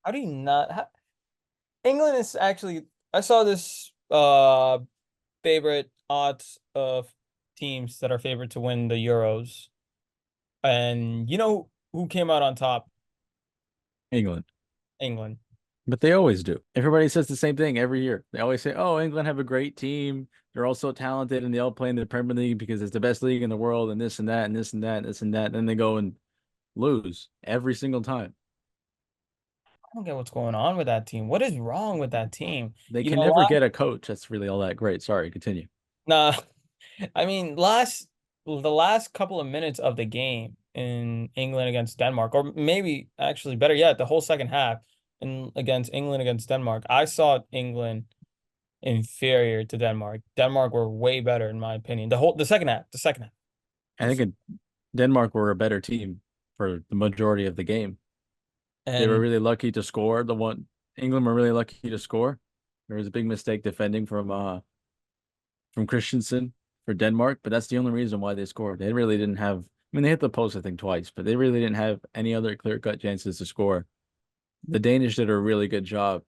How do you not? England is actually. I saw this favorite odds of teams that are favored to win the Euros, and you know who came out on top? England. England. But they always do. Everybody says the same thing every year. They always say, "Oh, England have a great team. They're all so talented, and they all play in the Premier League because it's the best league in the world, and this and that, and this and that, and this and that." And then they go and lose every single time. I don't get what's going on with that team. What is wrong with that team? They You can know never what? get a coach that's really all that great. Sorry, continue. Nah, I mean the last couple of minutes of the game in England against Denmark, or maybe actually better yet, the whole second half in against England against Denmark, I saw England inferior to Denmark. Denmark were way better in my opinion. The second half. I think Denmark were a better team for the majority of the game. They were And really lucky to score. The one England were really lucky to score. There was a big mistake defending from Christensen for Denmark, but that's the only reason why they scored. They really didn't have. I mean, they hit the post I think twice, but they really didn't have any other clear-cut chances to score. The Danish did a really good job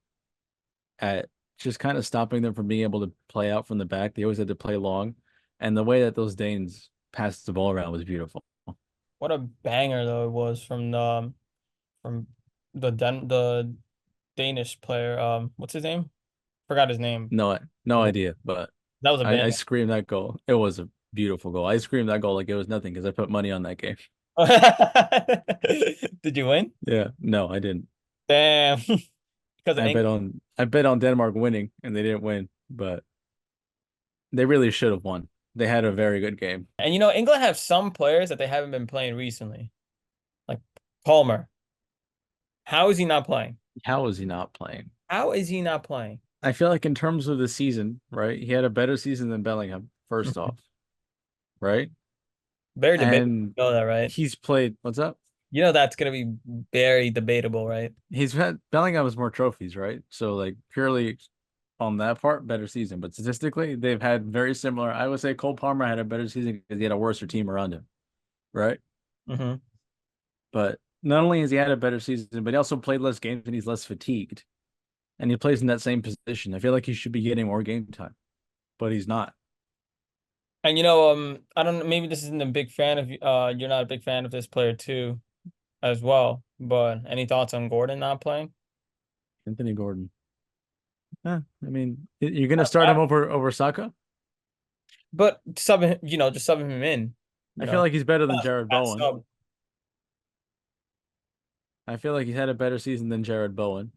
at just kind of stopping them from being able to play out from the back. They always had to play long, and the way that those Danes passed the ball around was beautiful. what a banger though it was from the Danish player. What's his name? Forgot his name. No idea, but That was a I banger. screamed that goal. It was a beautiful goal. I screamed that goal like it was nothing because I put money on that game. Did you win? Yeah, no, I didn't. Damn. Because of England. I bet on Denmark winning and they didn't win, but they really should have won. They had a very good game. And you know, England have some players that they haven't been playing recently. Like Palmer. How is he not playing? How is he not playing? How is he not playing? I feel like in terms of the season, right? He had a better season than Bellingham, first off, right? Very debatable. And You know that, right? he's played, what's up? You know that's gonna be very debatable, right? He's had Bellingham has more trophies, right? So like purely on that part, better season. But statistically, they've had very similar. I would say Cole Palmer had a better season because he had a worse team around him, right? Hmm. But not only has he had a better season, but he also played less games and he's less fatigued. And he plays in that same position. I feel like he should be getting more game time, but he's not. And you know, I don't know, maybe this isn't a big fan of you're not a big fan of this player too, as well. But any thoughts on Gordon not playing? Anthony Gordon. I mean, you're gonna start him over Saka? But subbing, just subbing him in, you I feel know, like he's better than Jared as Bowen. sub. I feel like he's had a better season than Jared Bowen.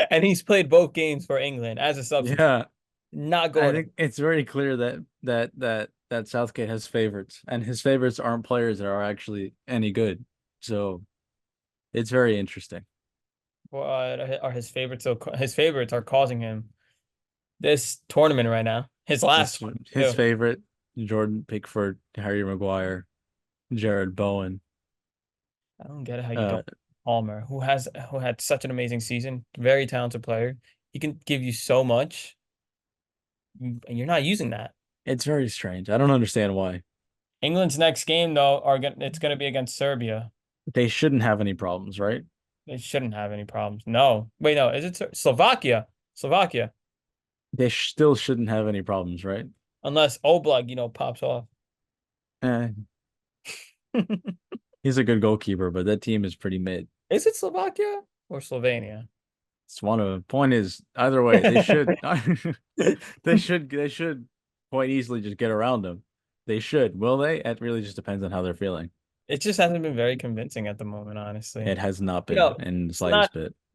And he's played both games for England as a substitute, Yeah, not I Gordon. think it's very clear that Southgate has favorites, and his favorites aren't players that are actually any good. So it's very interesting. What are his favorites? So his favorites are causing him this tournament right now. His last His two. favorite, Jordan Pickford, Harry Maguire, Jared Bowen. I don't get it how you Uh, don't. Palmer, who had such an amazing season, very talented player. He can give you so much, and you're not using that. it's very strange. I don't understand why. England's next game though it's gonna be against Serbia. They shouldn't have any problems, right? They shouldn't have any problems. No, wait, no, is it Slovakia? Slovakia, They still shouldn't have any problems, right? unless Oblak, pops off. Eh, he's a good goalkeeper, but that team is pretty mid. Is it Slovakia or Slovenia? It's one of the point is either way, they should they should quite easily just get around them. They should. Will they? It really just depends on how they're feeling. It just hasn't been very convincing at the moment, honestly. It has not You been know, in the it's not slightest bit.